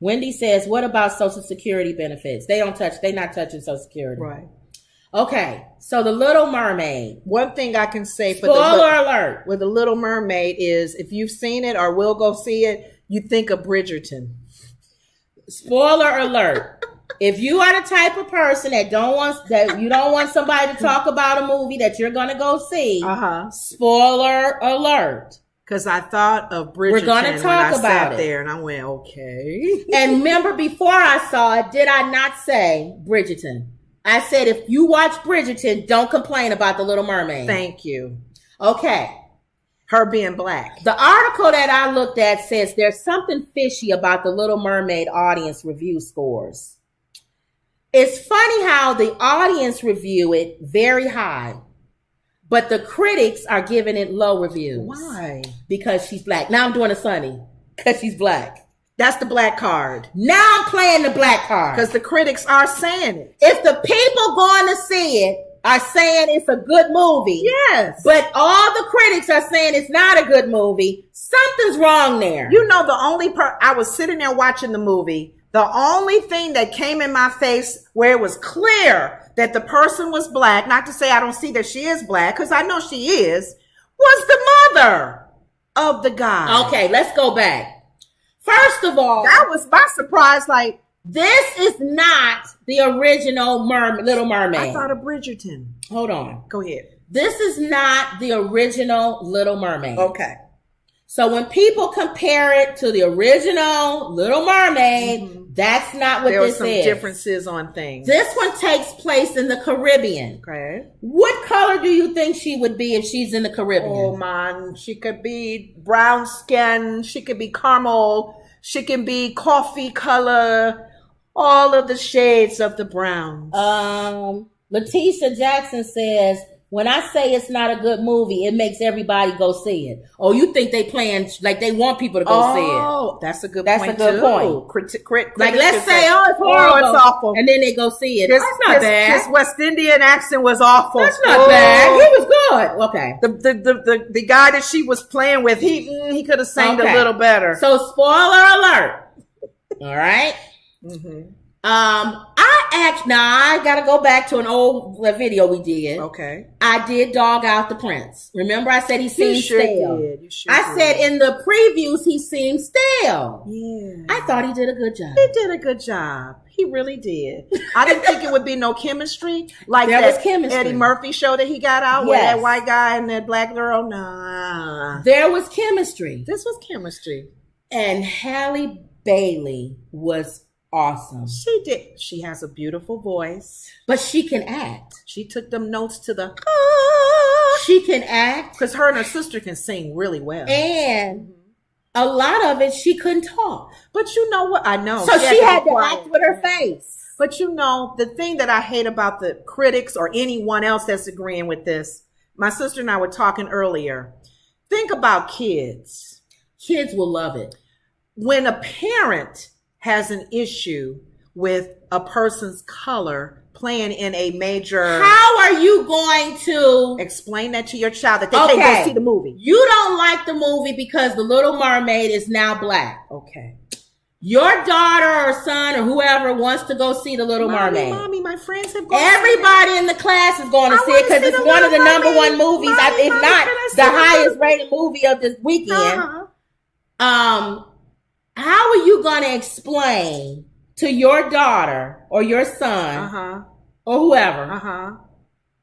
Wendy says, what about Social Security benefits? They're not touching Social Security. Right. Okay, so The Little Mermaid. One thing I can say for spoiler alert with The Little Mermaid is if you've seen it or will go see it, you think of Bridgerton. Spoiler alert. If you are the type of person that you don't want somebody to talk about a movie that you're gonna go see, spoiler alert. Because I thought of Bridgerton. We're gonna talk when I about sat it there, and I went, okay. And remember, before I saw it, did I not say Bridgerton? I said, if you watch Bridgerton, don't complain about The Little Mermaid. Thank you. Okay. Her being black. The article that I looked at says there's something fishy about The Little Mermaid audience review scores. It's funny how the audience review it very high, but the critics are giving it low reviews. Why? Because she's black. Now I'm doing a Sunny because she's black. That's the black card. Now I'm playing the black card. Because the critics are saying it. If the people going to see it are saying it's a good movie. Yes. But all the critics are saying it's not a good movie, something's wrong there. You know, I was sitting there watching the movie. The only thing that came in my face where it was clear that the person was black, not to say I don't see that she is black, because I know she is, was the mother of the guy. Okay, let's go back. First of all, that was my surprise. Like, this is not the original Little Mermaid. I thought of Bridgerton. Hold on. Go ahead. This is not the original Little Mermaid. Okay. So when people compare it to the original Little Mermaid, that's not what this is. There were some differences on things. This one takes place in the Caribbean. Okay. What color do you think she would be if she's in the Caribbean? Oh, man. She could be brown skin. She could be caramel. She can be coffee color. All of the shades of the browns. Letitia Jackson says, when I say it's not a good movie, it makes everybody go see it. Oh, you think they playing like they want people to go see it? Oh, that's a good point. That's a good point. Like, let's say, it's horrible. Oh, it's awful. And then they go see it. That's not bad. His West Indian accent was awful. That's not bad. He was good. Okay. The guy that she was playing with, he could have sang a little better. So, spoiler alert. All right. Mm-hmm. I gotta go back to an old video we did. Okay. I did dog out the prince. Remember I said he seemed stale. You sure I said in the previews he seemed stale. Yeah. I thought he did a good job. He did a good job. He really did. I didn't think it would be no chemistry. Like there that was chemistry. Eddie Murphy show that he got out with that white guy and that black girl. Nah. There was chemistry. This was chemistry. And Halle Bailey was awesome. She did. She has a beautiful voice. But she can act. She took them notes to the... She can act. Because her and her sister can sing really well. And a lot of it, she couldn't talk. But you know what? I know. So she had to act with her face. But you know, the thing that I hate about the critics or anyone else that's agreeing with this, my sister and I were talking earlier. Think about kids. Kids will love it. When a parent has an issue with a person's color playing in a major... How are you going to... explain that to your child that they can't go see the movie? You don't like the movie because The Little Mermaid is now black. Okay. Your daughter or son or whoever wants to go see The Little Mermaid. Mommy, my friends have gone. Everybody in the class is going to see it because it's one of the number one movies, if not the highest rated movie of this weekend. How are you going to explain to your daughter or your son or whoever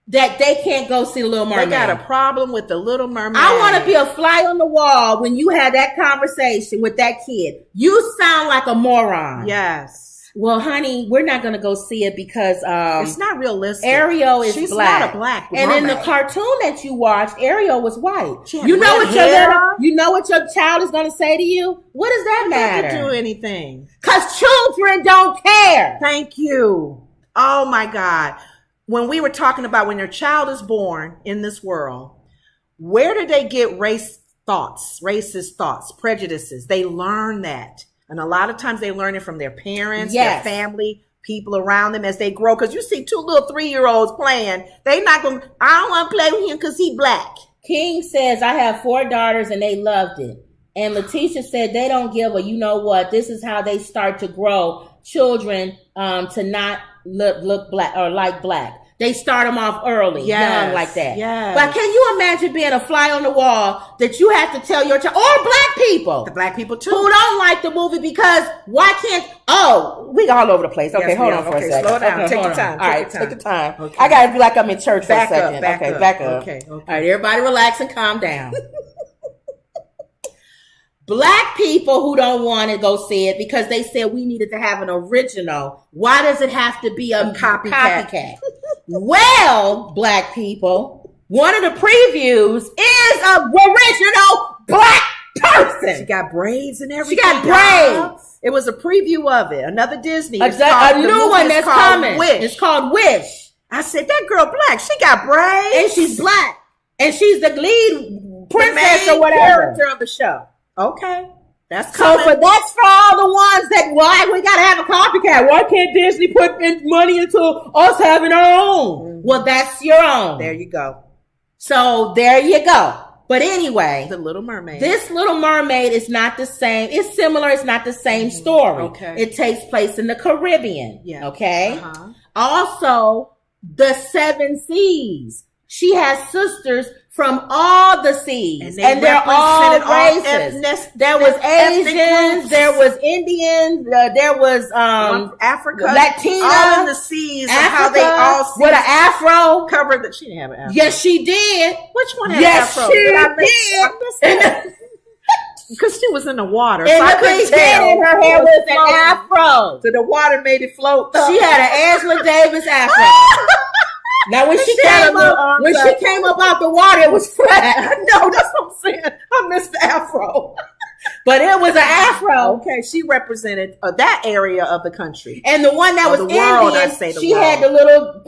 that they can't go see The Little Mermaid? They got a problem with The Little Mermaid. I want to be a fly on the wall when you had that conversation with that kid. You sound like a moron. Yes. Well, honey, we're not going to go see it because it's not realistic. Ariel is She's black. Not a black and mermaid. in the cartoon that you watched, Ariel was white. You know what your child is going to say to you? What does that matter? Doesn't do anything. Because children don't care. Thank you. Oh my God. When we were talking about when your child is born in this world, where do they get racist thoughts, prejudices? They learn that. And a lot of times they learn it from their parents, their family, people around them as they grow. Because you see two little 3-year-olds playing. They not going I don't want to play with him because he black. King says, I have 4 daughters and they loved it. And Letitia said they don't give a, you know what, this is how they start to grow children to not look black or like black. They start them off early, young like that. Yes. But can you imagine being a fly on the wall that you have to tell your child, or black people, the black people too, who don't like the movie because why can't? Oh, we all over the place. Okay, yes, hold on for a second. Slow down. Okay, take your time. All right, take your time. Okay. I gotta be like I'm in church back for a second. Back up. Okay. All right, everybody, relax and calm down. Black people who don't want to go see it because they said we needed to have an original. Why does it have to be a copycat? Well, black people, one of the previews is a original black person. She got braids and everything. She got braids. It was a preview of it. Another Disney. A new one that's coming. Wish. It's called Wish. I said, that girl black. She got braids. And she's black. And she's the lead princess or whatever. Character of the show. Okay. That's coming. So that's for all the ones that, why we got to have a copycat. Why can't Disney put money into us having our own? Mm-hmm. Well, that's your own. There you go. So there you go. But anyway, The Little Mermaid. This Little Mermaid is not the same. It's similar. It's not the same story. Okay. It takes place in the Caribbean. Yeah. Okay. Also, the 7 seas. She has sisters from all the seas, and they're all races. There was Asians, there was Indians, there was Africa, Latina, all in the seas, Africa, and how they all with an afro covered. That she didn't have an afro. Yes, she did. Which one had an afro? Yes, she did. Because she was in the water, and so I couldn't tell. And her hair was an afro, so the water made it float. She had an Angela Davis afro. Now when she came up out the water, it was flat. No, that's what I'm saying. I missed the afro. But it was an afro. Okay, she represented that area of the country. And the one that was Indian, she had the little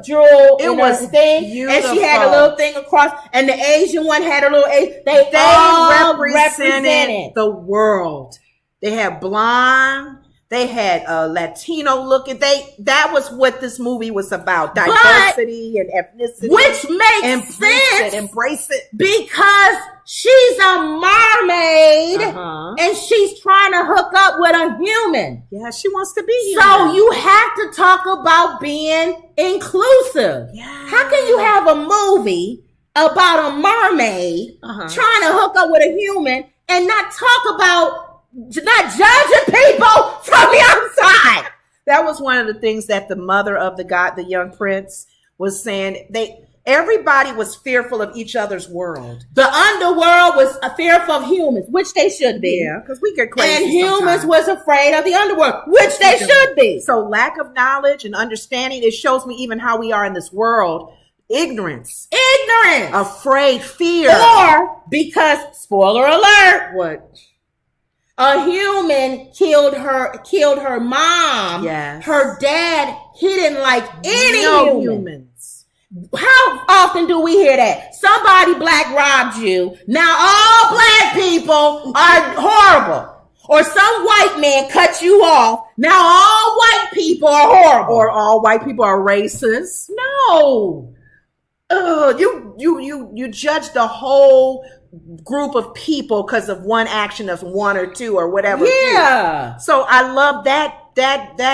jewel it was thing. Beautiful. And she had a little thing across. And the Asian one had a little, they all represented the world. They had blonde. They had Latino looking. That was what this movie was about. Diversity and ethnicity. Which makes sense. Embrace it. Because she's a mermaid and she's trying to hook up with a human. Yeah, she wants to be human. So you have to talk about being inclusive. Yeah. How can you have a movie about a mermaid trying to hook up with a human and not talk about not judging people from the outside? That was one of the things that the mother of the young prince, was saying. Everybody was fearful of each other's world. The underworld was fearful of humans, which they should be. Yeah, because we get crazy. And humans was afraid of the underworld, which they should be. So lack of knowledge and understanding, it shows me even how we are in this world. Ignorance. Afraid, fear. Or because, spoiler alert. What? A human killed her mom. Yes. Her dad, he didn't like any humans. How often do we hear that? Somebody black robbed you. Now all black people are horrible. Or some white man cut you off. Now all white people are horrible. Or all white people are racist. No. You judge the whole group of people because of one action of one or two or whatever. Yeah. So I love that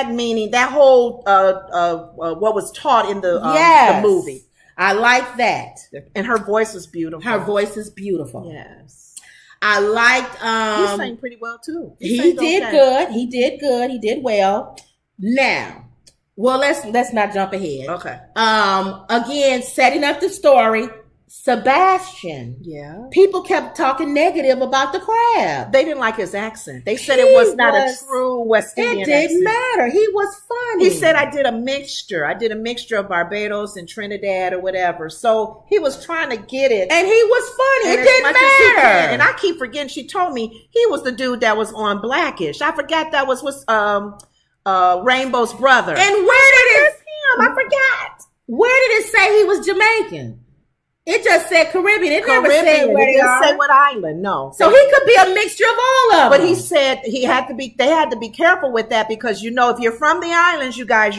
meaning, that whole what was taught in the movie. I like that. And her voice was beautiful. Her voice is beautiful. Yes. I liked he sang pretty well too. He did good. He did good. He did well. Now, well, let's not jump ahead. Okay. Again, setting up the story. Sebastian. Yeah. People kept talking negative about the crab. They didn't like his accent. They said it was not a true West Indian accent. It didn't matter. He was funny. He said, I did a mixture of Barbados and Trinidad or whatever. So he was trying to get it. And he was funny. It didn't matter. And I keep forgetting, she told me he was the dude that was on Blackish. I forgot that was Rainbow's brother. And where did it? Him? I forgot. Where did it say he was Jamaican? It just said Caribbean. It never said where they are. It didn't say what island. No. So he could be a mixture of all of them. But he said they had to be careful with that because, if you're from the islands, you guys,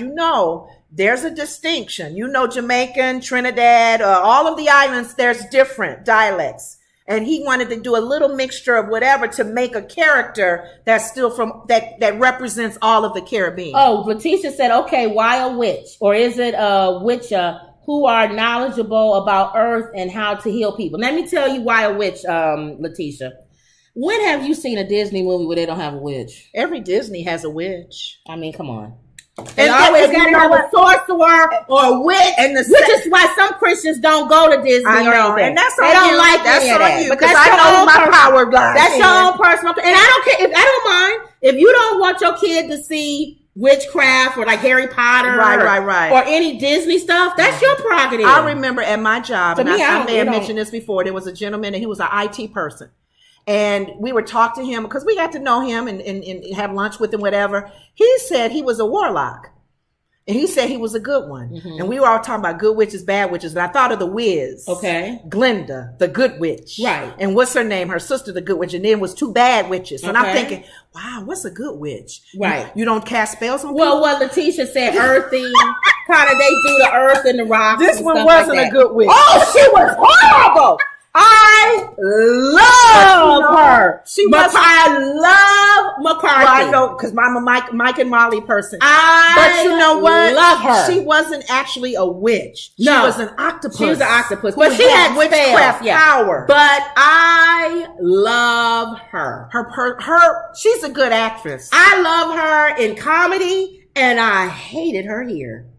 there's a distinction. Jamaican, Trinidad, all of the islands, there's different dialects. And he wanted to do a little mixture of whatever to make a character that's still from that represents all of the Caribbean. Oh, Letitia said, okay, why a witch? Or is it a witch who are knowledgeable about earth and how to heal people? Let me tell you why a witch, Letitia. When have you seen a Disney movie where they don't have a witch? Every Disney has a witch. I mean, come on. They always got to have a sorcerer or a witch, which is why some Christians don't go to Disney or anything. And that's they don't like any of that. Because I know my power lies. That's your own personal. And I don't care. I don't mind if you don't want your kid to see witchcraft or like Harry Potter, right, or any Disney stuff. That's your prerogative. I remember at my job, and I may have mentioned this before. There was a gentleman, and he was an IT person. And we would talk to him because we got to know him and have lunch with him, whatever. He said he was a warlock. And he said he was a good one. Mm-hmm. And we were all talking about good witches, bad witches. And I thought of the Wiz. Okay. Glenda, the good witch. Right. And what's her name? Her sister, the good witch. And then was two bad witches. And I'm thinking, wow, what's a good witch? Right. You don't cast spells on people? Well, what Letitia said, earthy. Kind of they do the earth and the rocks. This one wasn't a good witch. Oh, she was horrible. I love her. I love McCarthy. Well, I know because I'm a Mike and Molly person. But you know what? Love her. She wasn't actually a witch. She was an octopus. She was an octopus. But she had witchcraft power. But I love her. Her. She's a good actress. I love her in comedy, and I hated her here.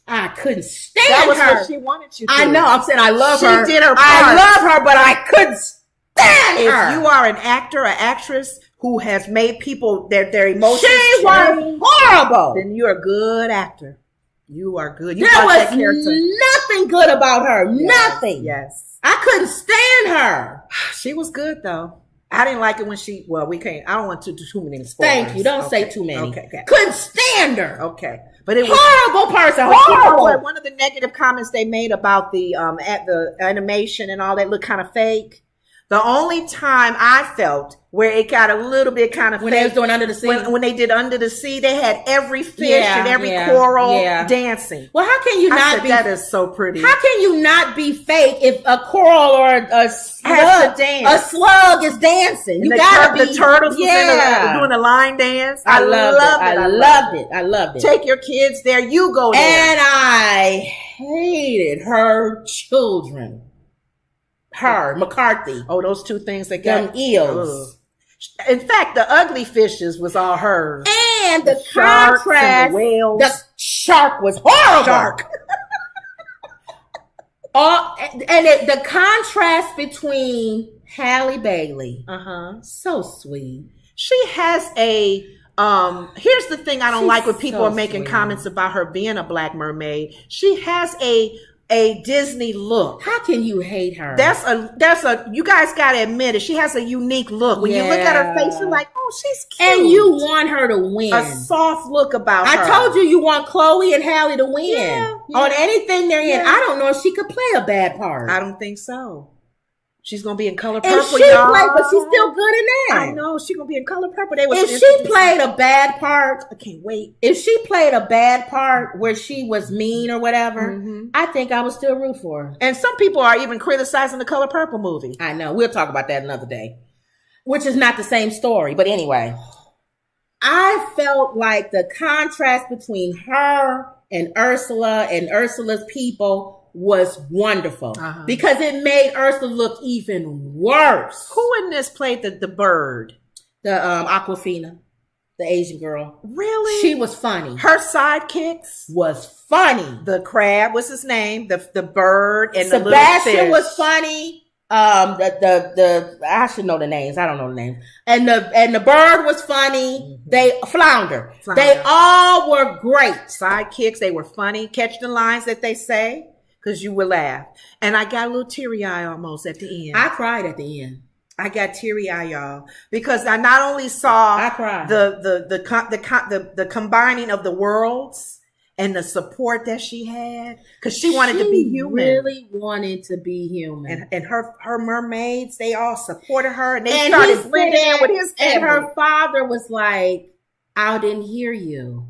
I couldn't stand her. That was what she wanted you to. I know. I'm saying I love her. She did her part. I love her, but I couldn't stand her. If you are an actor, an actress who has made people their emotions she was horrible. Then you're a good actor. You are good. There was nothing good about her. Yes, nothing. Yes. I couldn't stand her. She was good though. I didn't like it when we can't. I don't want to do too many spoilers. Thank you. Don't say too many. Okay. Couldn't stand her. Okay. But it was horrible person. Horrible. One of the negative comments they made about the animation and all that looked kind of fake. The only time I felt where it got a little bit kind of when fake, they was doing Under the Sea. When they did Under the Sea, they had every fish and every coral dancing. Well, how can you not be? That is so pretty. How can you not be fake if a coral or a slug is dancing? You gotta be. The turtles was doing a line dance. I loved it. Take your kids there. You go there. And I hated her children. Her, McCarthy. Oh, those two things that got them eels. In fact, the ugly fishes was all hers. And the contrast, the shark was horrible. The contrast between Halle Bailey, so sweet. She has a. Here's the thing I don't like when people are making comments about her being a black mermaid. She has a Disney look. How can you hate her? That's a you guys gotta admit it. She has a unique look. When you look at her face, you're like, oh, she's cute. And you want her to win. A soft look about her. I told you want Chloe and Halle to win. On anything they're in. I don't know if she could play a bad part. I don't think so. She's gonna be in Color Purple, but she's still good in that. I know she's gonna be in Color Purple. If she played a bad part, I can't wait. If she played a bad part where she was mean or whatever, I think I would still root for her. And some people are even criticizing the Color Purple movie. I know. We'll talk about that another day, which is not the same story. But anyway, I felt like the contrast between her and Ursula and Ursula's people was wonderful because it made Ursula look even worse. Who in this played the bird? The Aquafina, the Asian girl. Really? She was funny. Her sidekicks was funny. The crab, what's his name? The bird and Sebastian the little fish. Was funny. The I should know the names. I don't know the names. And the bird was funny. They Flounder. They all were great. Sidekicks. They were funny. Catch the lines that they say. Because you will laugh. And I got a little teary-eye almost at the end. I cried at the end. I got teary-eye, y'all. Because I not only saw the combining of the worlds and the support that she had. Because she wanted to be human. She really wanted to be human. And her mermaids, they all supported her. And they started blending in with his family. And her father was like, I didn't hear you.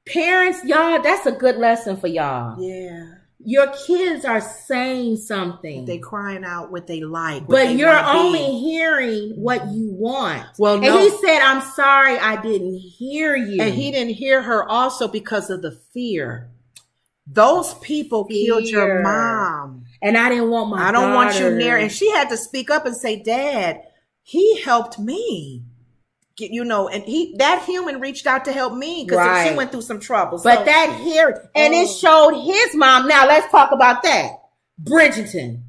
Parents, y'all, that's a good lesson for y'all. Yeah. Your kids are saying something. They crying out what they like. But you're only hearing what you want. Well, no. And he said, I'm sorry, I didn't hear you. And he didn't hear her also because of the fear. Those people killed your mom. And I didn't want my I don't want you daughter. near. And she had to speak up and say, Dad, he helped me. You know, and that human reached out to help me because she went through some trouble. But that here, and it showed his mom. Now let's talk about that. Bridgerton.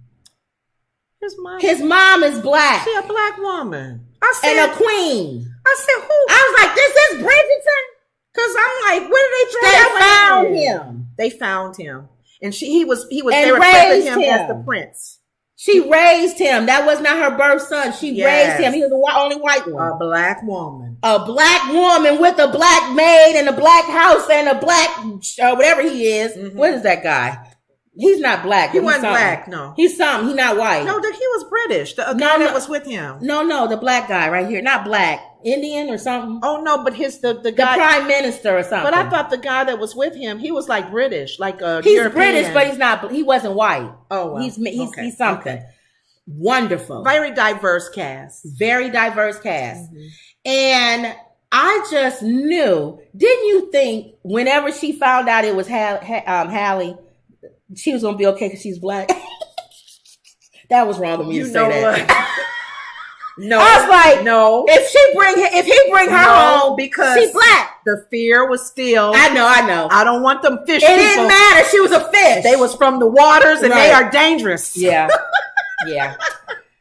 His mom is black. She a black woman. And a queen. I said, who? I was like, this is Bridgerton? Because I'm like, where did they found him. They found him. And they were prepping him as the prince. She raised him. That was not her birth son. She raised him. He was the only white one. A black woman. A black woman with a black maid and a black house and a black, whatever he is. Mm-hmm. What is that guy? He's not black. He wasn't black, no. He's something. He's not white. No, he was British. The guy that was with him. No, the black guy right here. Not black. Indian or something. Oh, no, but the The guy. prime minister or something. But I thought the guy that was with him, he was like British, like a He's European. British, but he's not. He wasn't white. Oh, well. He's something. Okay. Wonderful. Very diverse cast. Very diverse cast. Mm-hmm. And I just knew. Didn't you think whenever she found out it was Hallie, she was gonna be okay because she's black? That was wrong of me to say that. No, I was like, no. If he bring her home because she's black, the fear was still. I know. I don't want them fish. It didn't matter. She was a fish. They was from the waters, and they are dangerous. Yeah, yeah.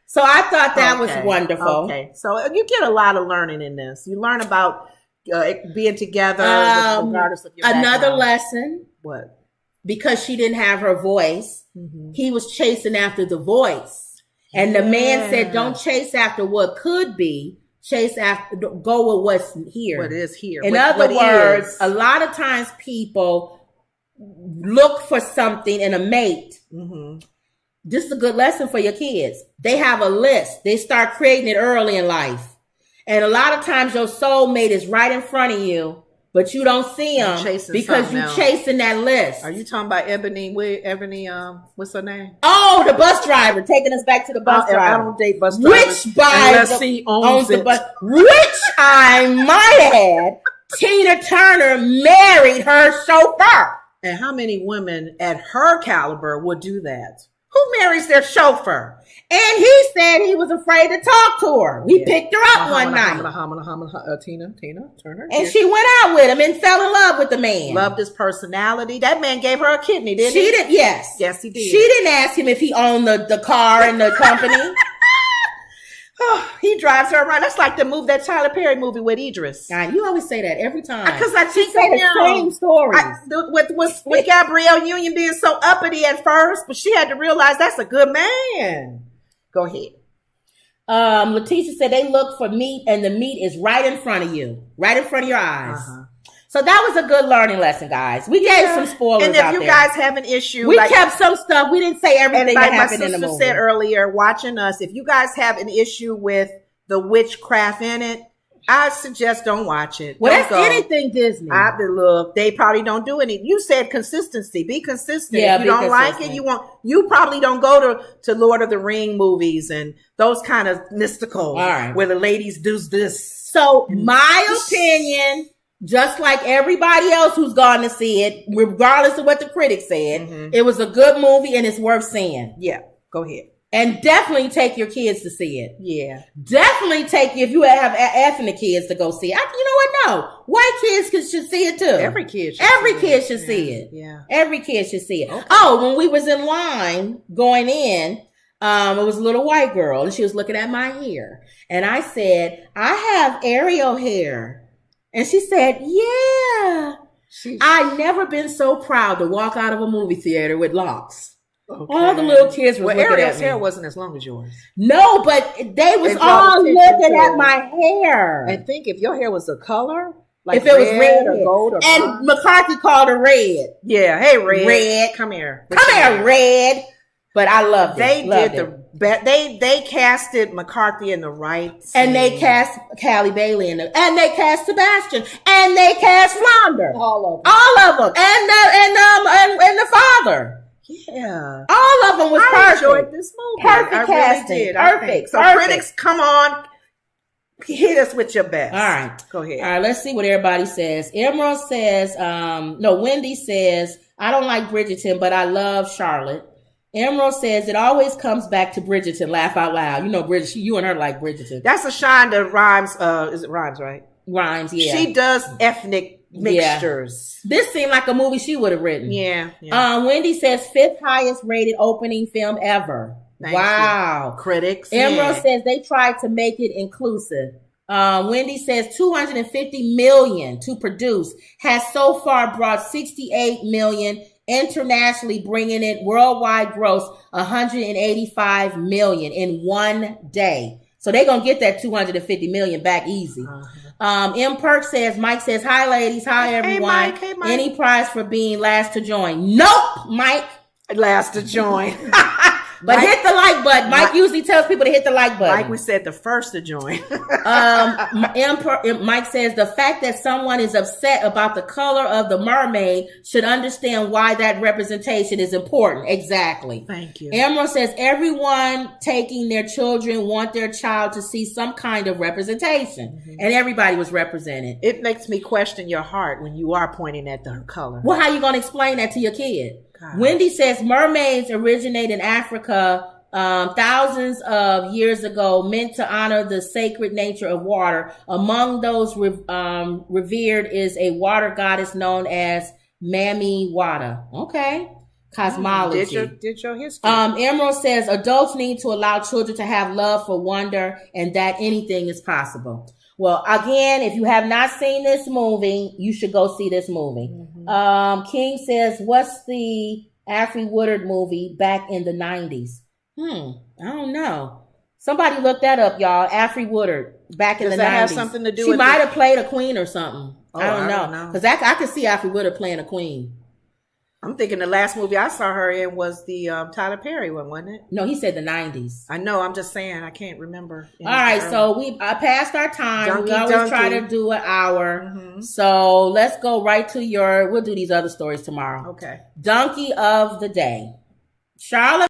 So I thought that was wonderful. Okay, so you get a lot of learning in this. You learn about being together, regardless of your another background. lesson. What? Because she didn't have her voice, he was chasing after the voice. And the man said, don't chase after what could be, go with what's here. What is here. In other words, a lot of times people look for something in a mate. Mm-hmm. This is a good lesson for your kids. They have a list. They start creating it early in life. And a lot of times your soulmate is right in front of you, but you don't see them because you're chasing that list. Are you talking about Ebony, what's her name? Oh, the bus driver, taking us back to the bus driver. I don't date bus drivers. Which owns the bus. Which I might add, Tina Turner married her chauffeur. And how many women at her caliber would do that? Who marries their chauffeur? And he said he was afraid to talk to her. We picked her up one night. Tina Turner. And she went out with him and fell in love with the man. Loved his personality. That man gave her a kidney, didn't he? She did, yes. Yes, he did. She didn't ask him if he owned the car and the company. Oh, he drives her around. That's like that Tyler Perry movie with Idris. God, you always say that every time. Because I think say the same stories. With Gabrielle Union being so uppity at first, but she had to realize that's a good man. Go ahead. Letitia said they look for meat and the meat is right in front of you, right in front of your eyes. So that was a good learning lesson, guys. We gave some spoilers out there. And if you guys have an issue. We kept some stuff. We didn't say everything that happened in the movie. My sister said earlier, watching us, if you guys have an issue with the witchcraft in it, I suggest don't watch it. Well, that's anything Disney. Look, they probably don't do any. You said consistency. Be consistent. Yeah, if you don't like it, you probably don't go to Lord of the Ring movies and those kind of mystical where the ladies do this. So my opinion, just like everybody else who's gone to see it, regardless of what the critics said, it was a good movie and it's worth seeing. Yeah, go ahead. And definitely take your kids to see it. Yeah. Definitely if you have ethnic kids to go see it. You know what? No. White kids should see it too. Every kid should see it. Yeah. Every kid should see it. Okay. Oh, when we was in line going in, it was a little white girl and she was looking at my hair. And I said, I have Ariel hair. And she said, yeah. I've never been so proud to walk out of a movie theater with locks. Okay. All the little kids were looking at me. Ariel's hair wasn't as long as yours. No, but they was all looking at my hair. And think if your hair was a color, like if it was red or gold or and blonde. McCarthy called her Red. Yeah, hey Red. Red. Come here. Red. But I loved it. They casted McCarthy in the right scene. And they cast Callie Bailey and they cast Sebastian and they cast Flounder. All of them. And the father. Yeah. All of them was I perfect. enjoyed this movie. Perfect I casting. Really did. Perfect. So perfect. critics, come on. Hit us with your best. All right. Go ahead. All right, let's see what everybody says. Emerald says, Wendy says, I don't like Bridgerton, but I love Charlotte. Emerald says, it always comes back to Bridgerton. Laugh out loud. You know, Bridgerton, you and her like Bridgerton. That's a Shonda Rhimes. Is it Rhimes, right? Rhymes, yeah. She does ethnic mixtures. Yeah. This seemed like a movie she would have written. Yeah. Wendy says, 5th highest rated opening film ever. Wow. Critics. Emerald says they tried to make it inclusive. Wendy says 250 million to produce, has so far brought 68 million internationally, bringing it worldwide gross 185 million in one day. So they're going to get that 250 million back easy. M. Perk says, Mike says, hi ladies, hi everyone. Hey, Mike. Any prize for being last to join? Nope, Mike. Last to join. But Mike, hit the like button. Mike usually tells people to hit the like button. Like we said, the first to join. Mike says the fact that someone is upset about the color of the mermaid should understand why that representation is important. Exactly. Thank you. Emerald says everyone taking their children want their child to see some kind of representation. And everybody was represented. It makes me question your heart when you are pointing at the color. Well, how you going to explain that to your kid? God. Wendy says mermaids originate in Africa thousands of years ago, meant to honor the sacred nature of water. Among those revered is a water goddess known as Mami Wata. Okay. Cosmology. Did your history. Emerald says adults need to allow children to have love for wonder and that anything is possible. Well, again, if you have not seen this movie, you should go see this movie. King says, what's the Alfre Woodard movie back in the 90s? I don't know. Somebody look that up, y'all. Alfre Woodard back in the 90s. Does that have something to do with She might have played a queen or something. Oh, I don't know. Because I could see Alfre Woodard playing a queen. I'm thinking the last movie I saw her in was the Tyler Perry one, wasn't it? No, he said the 90s. I know. I'm just saying. I can't remember. All right. So we passed our time. We always try to do an hour. So let's go right to we'll do these other stories tomorrow. Okay. Donkey of the day. Charlotte